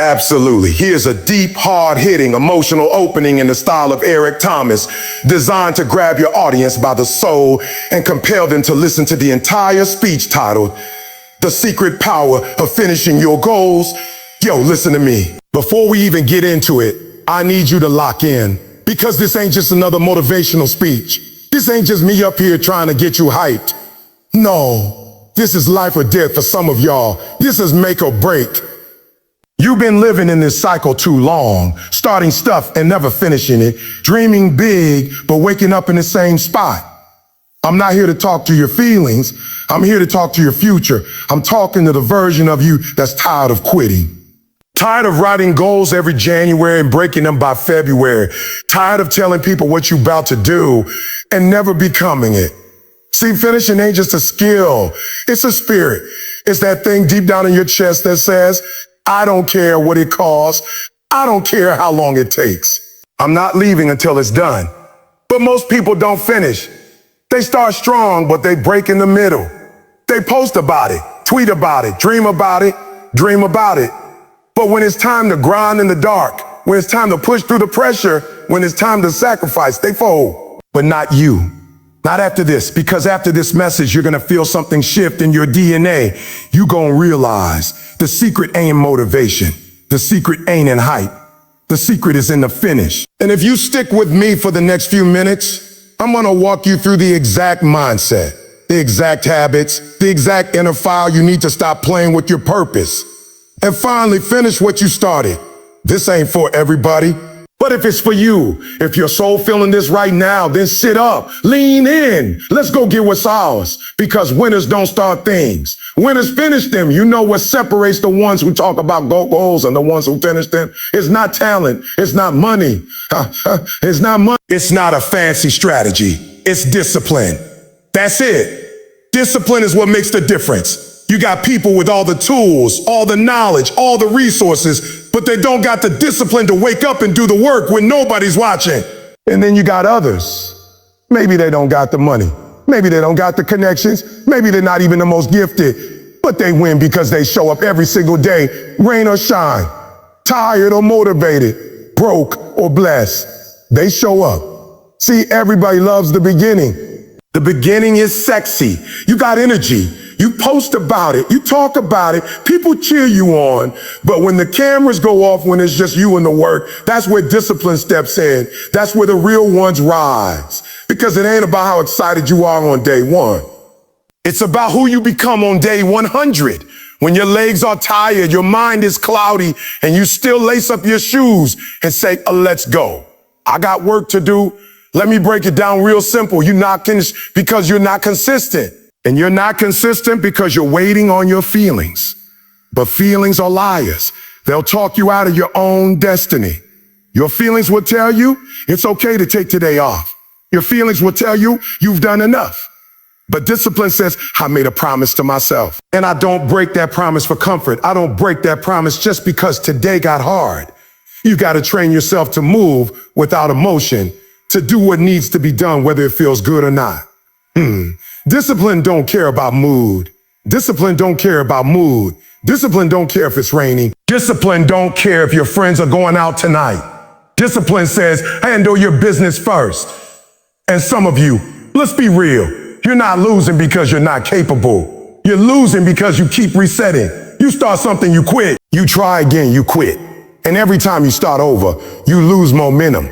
Absolutely. Here's a deep, hard-hitting, emotional opening in the style of Eric Thomas, designed to grab your audience by the soul and compel them to listen to the entire speech titled, The Secret Power of Finishing Your Goals. Yo, listen to me. Before we even get into it, I need you to lock in, because this ain't just another motivational speech. This ain't just me up here trying to get you hyped. No, this is life or death for some of y'all. This is make or break. You've been living in this cycle too long, starting stuff and never finishing it, dreaming big, but waking up in the same spot. I'm not here to talk to your feelings. I'm here to talk to your future. I'm talking to the version of you that's tired of quitting. Tired of writing goals every January and breaking them by February. Tired of telling people what you're about to do and never becoming it. See, finishing ain't just a skill. It's a spirit. It's that thing deep down in your chest that says, I don't care what it costs. I don't care how long it takes. I'm not leaving until it's done. But most people don't finish. They start strong, but they break in the middle. They post about it, tweet about it, dream about it, dream about it. But when it's time to grind in the dark, when it's time to push through the pressure, when it's time to sacrifice, they fold. But not you. Not after this, because after this message, you're going to feel something shift in your DNA. You're going to realize the secret ain't in motivation. The secret ain't in hype. The secret is in the finish. And if you stick with me for the next few minutes, I'm going to walk you through the exact mindset, the exact habits, the exact inner file you need to stop playing with your purpose and finally finish what you started. This ain't for everybody. But if it's for you, if your soul feeling this right now, then sit up, lean in. Let's go get what's ours, because winners don't start things. Winners finish them. You know what separates the ones who talk about goals and the ones who finish them? It's not talent. It's not money. It's not money. It's not a fancy strategy. It's discipline. That's it. Discipline is what makes the difference. You got people with all the tools, all the knowledge, all the resources, but they don't got the discipline to wake up and do the work when nobody's watching. And then you got others. Maybe they don't got the money. Maybe they don't got the connections. Maybe they're not even the most gifted, but they win because they show up every single day, rain or shine, tired or motivated, broke or blessed. They show up. See, everybody loves the beginning. The beginning is sexy. You got energy. You post about it. You talk about it. People cheer you on. But when the cameras go off, when it's just you and the work, that's where discipline steps in. That's where the real ones rise. Because it ain't about how excited you are on day one. It's about who you become on day 100. When your legs are tired, your mind is cloudy, and you still lace up your shoes and say, let's go. I got work to do. Let me break it down real simple. You're not finished because you're not consistent. And you're not consistent because you're waiting on your feelings. But feelings are liars. They'll talk you out of your own destiny. Your feelings will tell you it's okay to take today off. Your feelings will tell you you've done enough. But discipline says, I made a promise to myself. And I don't break that promise for comfort. I don't break that promise just because today got hard. You got to train yourself to move without emotion, to do what needs to be done, whether it feels good or not. Discipline don't care about mood. Discipline don't care about mood. Discipline don't care if it's raining. Discipline don't care if your friends are going out tonight. Discipline says, handle your business first. And some of you, let's be real. You're not losing because you're not capable. You're losing because you keep resetting. You start something, you quit. You try again, you quit. And every time you start over, you lose momentum.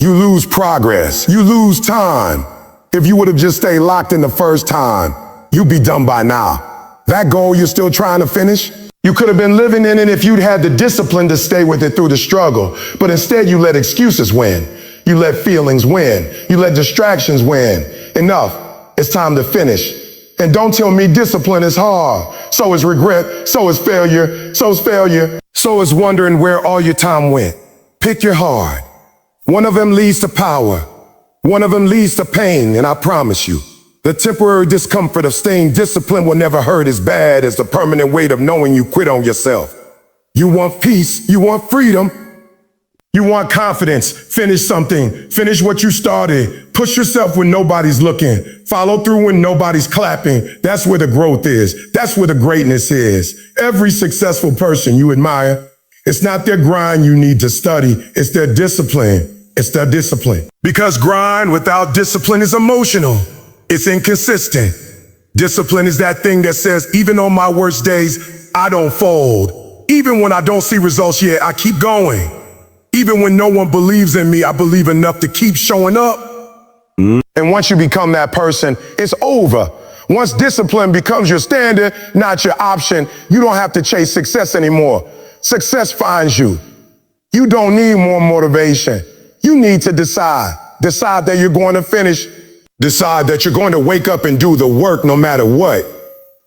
You lose progress. You lose time. If you would have just stayed locked in the first time, you'd be done by now. That goal you're still trying to finish, you could have been living in it if you'd had the discipline to stay with it through the struggle. But instead, you let excuses win. You let feelings win. You let distractions win. Enough. It's time to finish. And don't tell me discipline is hard. So is regret. So is failure. So is failure. So is wondering where all your time went. Pick your heart. One of them leads to power. One of them leads to pain, and I promise you, the temporary discomfort of staying disciplined will never hurt as bad as the permanent weight of knowing you quit on yourself. You want peace, you want freedom, you want confidence. Finish something, finish what you started, push yourself when nobody's looking, follow through when nobody's clapping. That's where the growth is. That's where the greatness is. Every successful person you admire It's not their grind you need to study. It's their discipline. It's their discipline. Because grind without discipline is emotional. It's inconsistent. Discipline is that thing that says, even on my worst days, I don't fold. Even when I don't see results yet, I keep going. Even when no one believes in me, I believe enough to keep showing up. And once you become that person, it's over. Once discipline becomes your standard, not your option, you don't have to chase success anymore. Success finds you. You don't need more motivation. You need to decide. Decide that you're going to finish. Decide that you're going to wake up and do the work no matter what.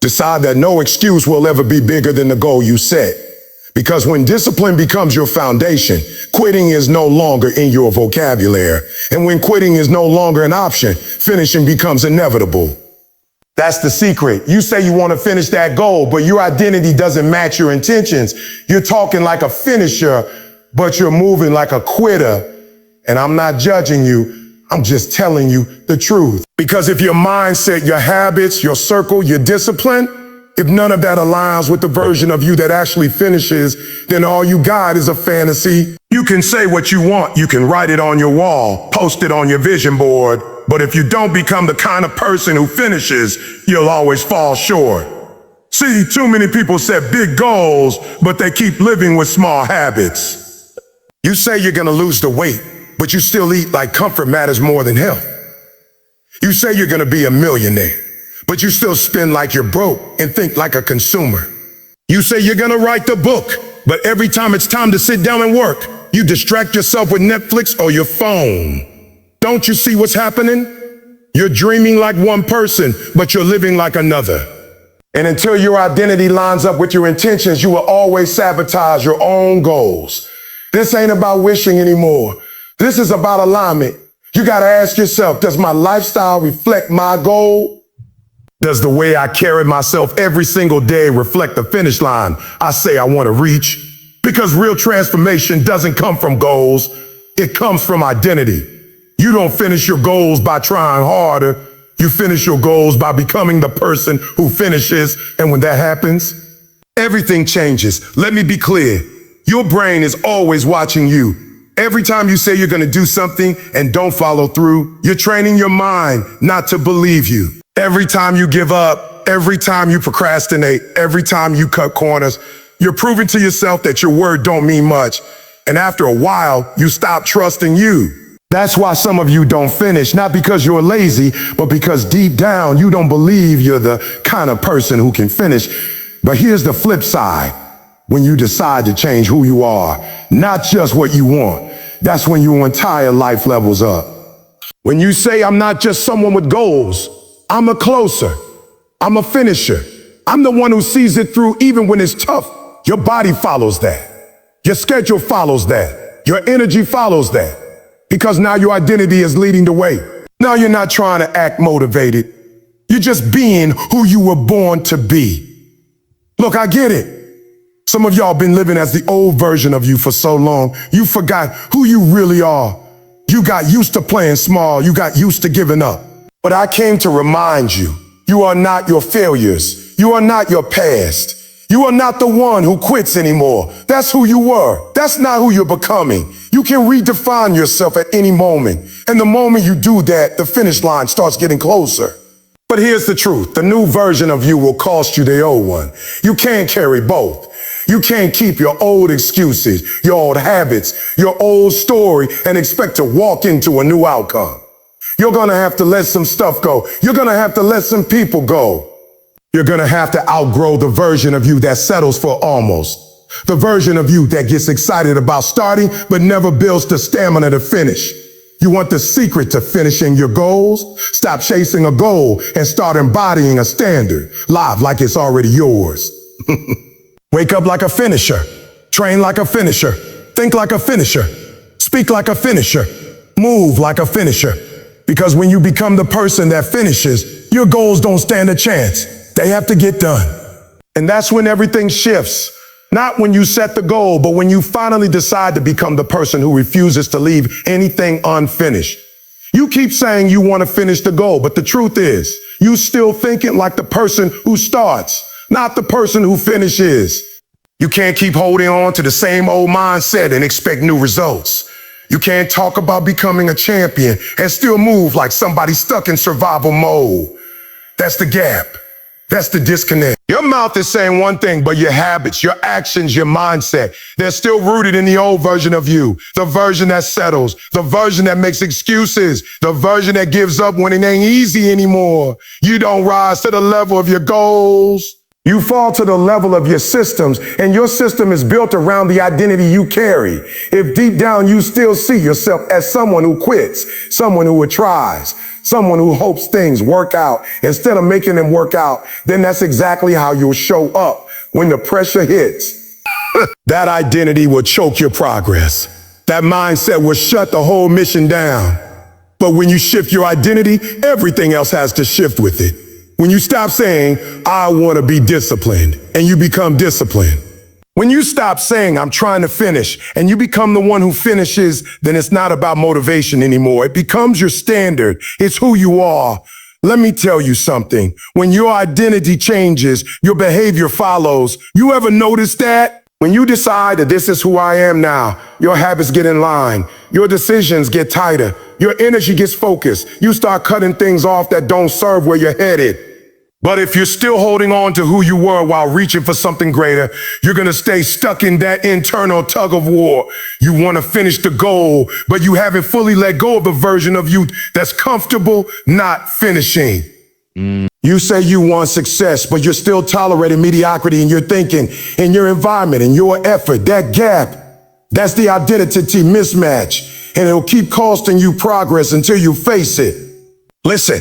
Decide that no excuse will ever be bigger than the goal you set. Because when discipline becomes your foundation, quitting is no longer in your vocabulary. And when quitting is no longer an option, finishing becomes inevitable. That's the secret. You say you want to finish that goal, but your identity doesn't match your intentions. You're talking like a finisher, but you're moving like a quitter. And I'm not judging you. I'm just telling you the truth. Because if your mindset, your habits, your circle, your discipline, if none of that aligns with the version of you that actually finishes, then all you got is a fantasy. You can say what you want. You can write it on your wall, post it on your vision board. But if you don't become the kind of person who finishes, you'll always fall short. See, too many people set big goals, but they keep living with small habits. You say you're going to lose the weight, but you still eat like comfort matters more than health. You say you're going to be a millionaire, but you still spend like you're broke and think like a consumer. You say you're going to write the book, but every time it's time to sit down and work, you distract yourself with Netflix or your phone. Don't you see what's happening? You're dreaming like one person, but you're living like another. And until your identity lines up with your intentions, you will always sabotage your own goals. This ain't about wishing anymore. This is about alignment. You got to ask yourself, does my lifestyle reflect my goal? Does the way I carry myself every single day reflect the finish line I say I want to reach? Because real transformation doesn't come from goals. It comes from identity. You don't finish your goals by trying harder. You finish your goals by becoming the person who finishes. And when that happens, everything changes. Let me be clear. Your brain is always watching you. Every time you say you're going to do something and don't follow through, you're training your mind not to believe you. Every time you give up, every time you procrastinate, every time you cut corners, you're proving to yourself that your word don't mean much. And after a while, you stop trusting you. That's why some of you don't finish, not because you're lazy, but because deep down you don't believe you're the kind of person who can finish. But here's the flip side. When you decide to change who you are, not just what you want, that's when your entire life levels up. When you say, I'm not just someone with goals, I'm a closer, I'm a finisher, I'm the one who sees it through even when it's tough, your body follows that. Your schedule follows that. Your energy follows that. Because now your identity is leading the way. Now you're not trying to act motivated. You're just being who you were born to be. Look, I get it. Some of y'all been living as the old version of you for so long, you forgot who you really are. You got used to playing small. You got used to giving up. But I came to remind you, you are not your failures. You are not your past. You are not the one who quits anymore. That's who you were. That's not who you're becoming. You can redefine yourself at any moment. And the moment you do that, the finish line starts getting closer. But here's the truth. The new version of you will cost you the old one. You can't carry both. You can't keep your old excuses, your old habits, your old story, and expect to walk into a new outcome. You're going to have to let some stuff go. You're going to have to let some people go. You're going to have to outgrow the version of you that settles for almost. The version of you that gets excited about starting, but never builds the stamina to finish. You want the secret to finishing your goals? Stop chasing a goal and start embodying a standard. Live like it's already yours. Wake up like a finisher. Train like a finisher. Think like a finisher. Speak like a finisher. Move like a finisher. Because when you become the person that finishes, your goals don't stand a chance. They have to get done. And that's when everything shifts. Not when you set the goal, but when you finally decide to become the person who refuses to leave anything unfinished. You keep saying you want to finish the goal, but the truth is, you still thinking like the person who starts, not the person who finishes. You can't keep holding on to the same old mindset and expect new results. You can't talk about becoming a champion and still move like somebody stuck in survival mode. That's the gap. That's the disconnect. Your mouth is saying one thing, but your habits, your actions, your mindset, they're still rooted in the old version of you. The version that settles, the version that makes excuses, the version that gives up when it ain't easy anymore. You don't rise to the level of your goals. You fall to the level of your systems, and your system is built around the identity you carry. If deep down you still see yourself as someone who quits, someone who tries, someone who hopes things work out instead of making them work out, then that's exactly how you'll show up when the pressure hits. That identity will choke your progress. That mindset will shut the whole mission down. But when you shift your identity, everything else has to shift with it. When you stop saying, I want to be disciplined, and you become disciplined. When you stop saying, I'm trying to finish, and you become the one who finishes, then it's not about motivation anymore. It becomes your standard. It's who you are. Let me tell you something. When your identity changes, your behavior follows. You ever notice that? When you decide that this is who I am now, your habits get in line. Your decisions get tighter. Your energy gets focused. You start cutting things off that don't serve where you're headed. But if you're still holding on to who you were while reaching for something greater, you're going to stay stuck in that internal tug of war. You want to finish the goal, but you haven't fully let go of the version of you that's comfortable not finishing. You say you want success, but you're still tolerating mediocrity in your thinking, in your environment, in your effort. That gap, that's the identity mismatch, and it'll keep costing you progress until you face it. Listen.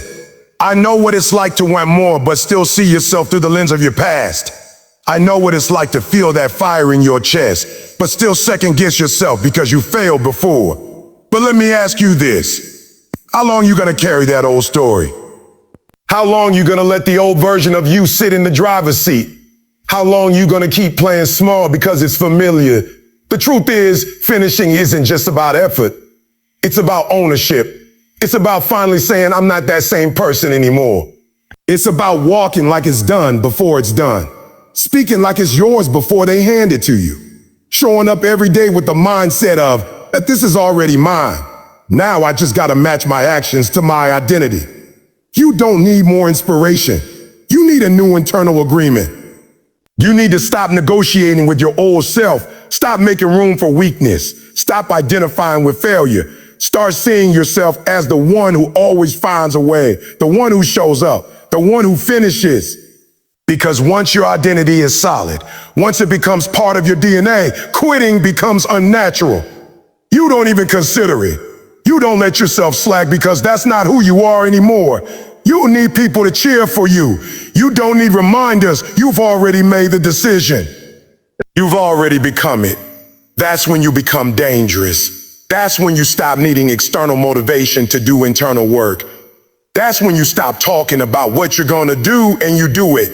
I know what it's like to want more, but still see yourself through the lens of your past. I know what it's like to feel that fire in your chest, but still second guess yourself because you failed before. But let me ask you this. How long you gonna carry that old story? How long you gonna let the old version of you sit in the driver's seat? How long you gonna keep playing small because it's familiar? The truth is, finishing isn't just about effort. It's about ownership. It's about finally saying, I'm not that same person anymore. It's about walking like it's done before it's done. Speaking like it's yours before they hand it to you. Showing up every day with the mindset of, that this is already mine. Now I just gotta match my actions to my identity. You don't need more inspiration. You need a new internal agreement. You need to stop negotiating with your old self. Stop making room for weakness. Stop identifying with failure. Start seeing yourself as the one who always finds a way, the one who shows up, the one who finishes. Because once your identity is solid, once it becomes part of your DNA, quitting becomes unnatural. You don't even consider it. You don't let yourself slack because that's not who you are anymore. You need people to cheer for you. You don't need reminders. You've already made the decision. You've already become it. That's when you become dangerous. That's when you stop needing external motivation to do internal work. That's when you stop talking about what you're going to do and you do it.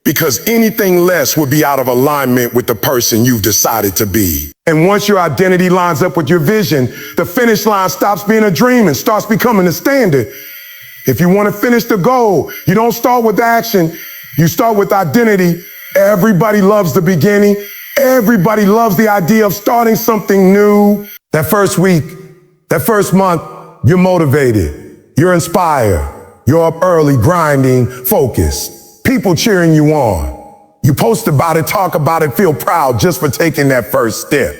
Because anything less would be out of alignment with the person you've decided to be. And once your identity lines up with your vision, the finish line stops being a dream and starts becoming a standard. If you want to finish the goal, you don't start with action. You start with identity. Everybody loves the beginning. Everybody loves the idea of starting something new. That first week, that first month, you're motivated, you're inspired, you're up early, grinding, focused, people cheering you on. You post about it, talk about it, feel proud just for taking that first step.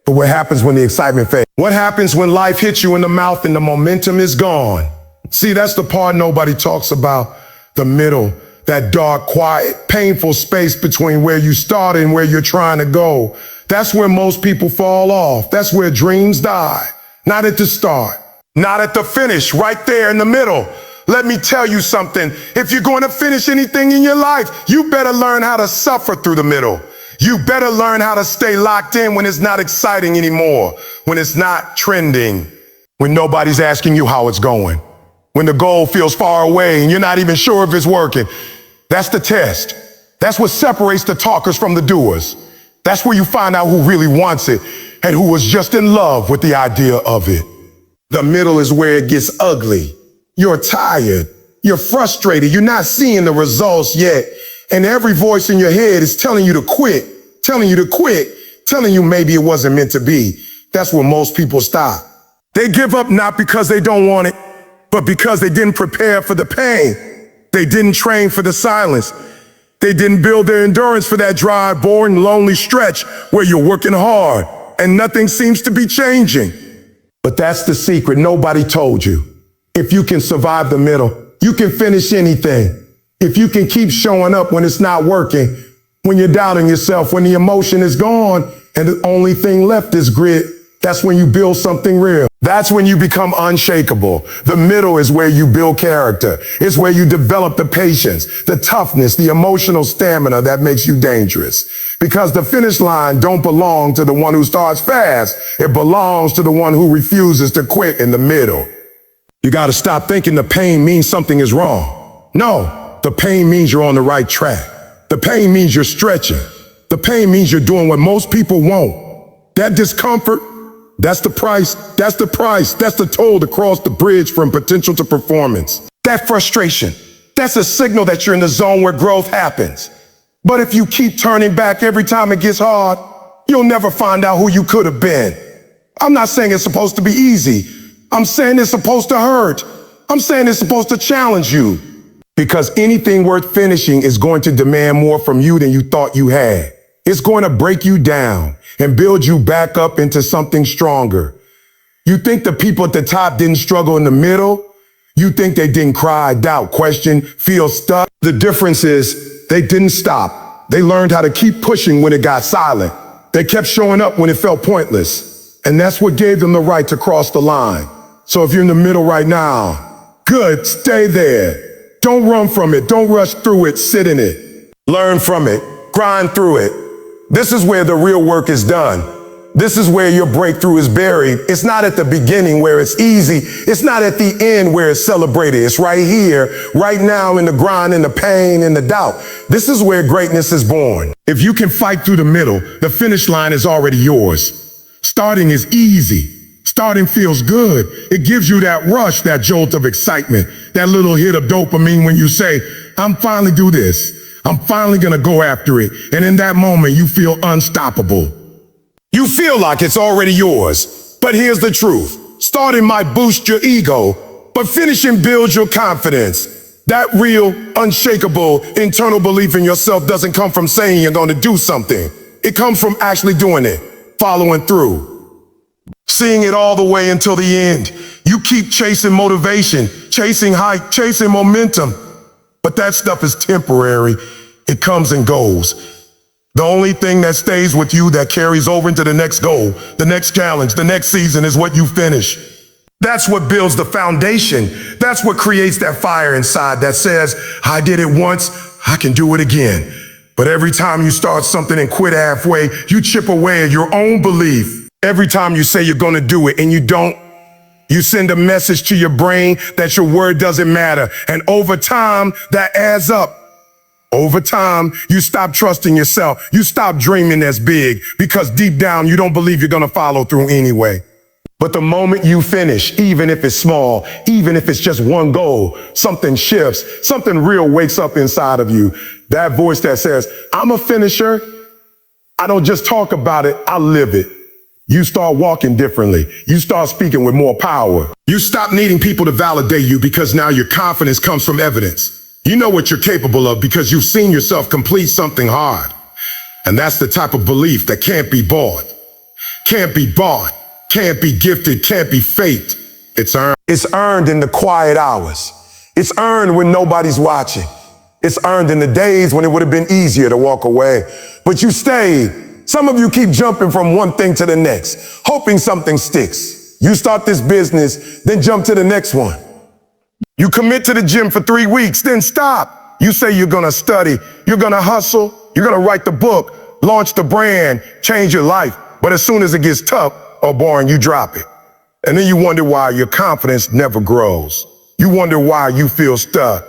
But what happens when the excitement fades? What happens when life hits you in the mouth and the momentum is gone? See, that's the part nobody talks about, the middle, that dark, quiet, painful space between where you started and where you're trying to go. That's where most people fall off. That's where dreams die. Not at the start, not at the finish, right there in the middle. Let me tell you something. If you're going to finish anything in your life, you better learn how to suffer through the middle. You better learn how to stay locked in when it's not exciting anymore, when it's not trending, when nobody's asking you how it's going, when the goal feels far away and you're not even sure if it's working. That's the test. That's what separates the talkers from the doers. That's where you find out who really wants it and who was just in love with the idea of it. The middle is where it gets ugly. You're tired. You're frustrated. You're not seeing the results yet. And every voice in your head is telling you to quit. telling you to quit, telling you maybe it wasn't meant to be. That's where most people stop. They give up not because they don't want it, but because they didn't prepare for the pain. They didn't train for the silence. They didn't build their endurance for that dry, boring, lonely stretch where you're working hard and nothing seems to be changing. But that's the secret nobody told you. If you can survive the middle, you can finish anything. If you can keep showing up when it's not working, when you're doubting yourself, when the emotion is gone and the only thing left is grit, that's when you build something real. That's when you become unshakable. The middle is where you build character. It's where you develop the patience, the toughness, the emotional stamina that makes you dangerous. Because the finish line don't belong to the one who starts fast. It belongs to the one who refuses to quit in the middle. You got to stop thinking the pain means something is wrong. No, the pain means you're on the right track. The pain means you're stretching. The pain means you're doing what most people won't. That discomfort, that's the price. That's the price. That's the toll to cross the bridge from potential to performance. That frustration, that's a signal that you're in the zone where growth happens. But if you keep turning back every time it gets hard, you'll never find out who you could have been. I'm not saying it's supposed to be easy. I'm saying it's supposed to hurt. I'm saying it's supposed to challenge you. Because anything worth finishing is going to demand more from you than you thought you had. It's going to break you down and build you back up into something stronger. You think the people at the top didn't struggle in the middle? You think they didn't cry, doubt, question, feel stuck? The difference is they didn't stop. They learned how to keep pushing when it got silent. They kept showing up when it felt pointless. And that's what gave them the right to cross the line. So if you're in the middle right now, good, stay there. Don't run from it. Don't rush through it. Sit in it. Learn from it. Grind through it. This is where the real work is done. This is where your breakthrough is buried. It's not at the beginning where it's easy. It's not at the end where it's celebrated. It's right here, right now in the grind, in the pain, in the doubt. This is where greatness is born. If you can fight through the middle, the finish line is already yours. Starting is easy. Starting feels good. It gives you that rush, that jolt of excitement, that little hit of dopamine when you say, I'm finally do this. I'm finally going to go after it. And in that moment, you feel unstoppable. You feel like it's already yours. But here's the truth. Starting might boost your ego, but finishing builds your confidence. That real, unshakable, internal belief in yourself doesn't come from saying you're going to do something. It comes from actually doing it, following through, seeing it all the way until the end. You keep chasing motivation, chasing hype, chasing momentum. But that stuff is temporary. It comes and goes. The only thing that stays with you, that carries over into the next goal, the next challenge, the next season, is what you finish. That's what builds the foundation. That's what creates that fire inside that says, I did it once, I can do it again. But every time you start something and quit halfway, you chip away at your own belief. Every time you say you're going to do it and you don't, you send a message to your brain that your word doesn't matter. And over time, that adds up. Over time, you stop trusting yourself. You stop dreaming as big because deep down, you don't believe you're going to follow through anyway. But the moment you finish, even if it's small, even if it's just one goal, something shifts, something real wakes up inside of you. That voice that says, I'm a finisher. I don't just talk about it, I live it. You start walking differently. You start speaking with more power. You stop needing people to validate you because now your confidence comes from evidence. You know what you're capable of because you've seen yourself complete something hard. And that's the type of belief that can't be bought. Can't be bought. Can't be gifted. Can't be faked. It's earned. It's earned in the quiet hours. It's earned when nobody's watching. It's earned in the days when it would have been easier to walk away. But you stayed. Some of you keep jumping from one thing to the next, hoping something sticks. You start this business, then jump to the next one. You commit to the gym for 3 weeks, then stop. You say you're going to study, you're going to hustle, you're going to write the book, launch the brand, change your life. But as soon as it gets tough or boring, you drop it. And then you wonder why your confidence never grows. You wonder why you feel stuck.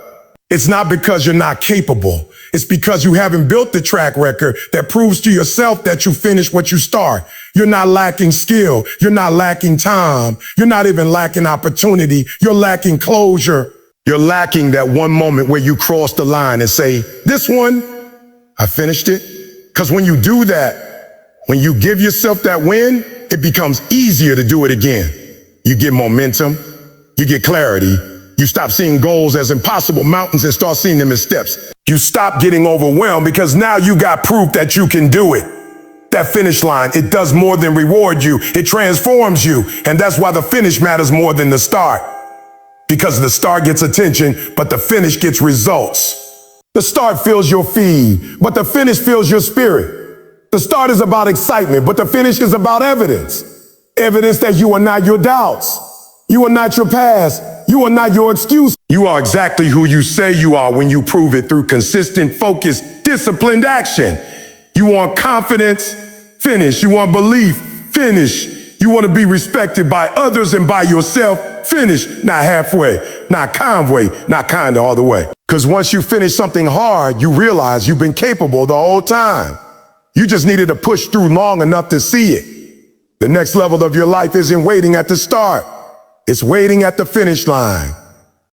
It's not because you're not capable. It's because you haven't built the track record that proves to yourself that you finish what you start. You're not lacking skill. You're not lacking time. You're not even lacking opportunity. You're lacking closure. You're lacking that one moment where you cross the line and say, this one, I finished it. Because when you do that, when you give yourself that win, it becomes easier to do it again. You get momentum, you get clarity, you stop seeing goals as impossible mountains and start seeing them as steps. You stop getting overwhelmed because now you got proof that you can do it. That finish line, it does more than reward you, it transforms you. And that's why the finish matters more than the start. Because the start gets attention, but the finish gets results. The start fills your feed, but the finish fills your spirit. The start is about excitement, but the finish is about evidence. Evidence that you are not your doubts. You are not your past. You are not your excuse. You are exactly who you say you are when you prove it through consistent, focused, disciplined action. You want confidence? Finish. You want belief? Finish. You want to be respected by others and by yourself? Finish. Not halfway, not conway, not kinda all the way. Because once you finish something hard, you realize you've been capable the whole time. You just needed to push through long enough to see it. The next level of your life isn't waiting at the start. It's waiting at the finish line.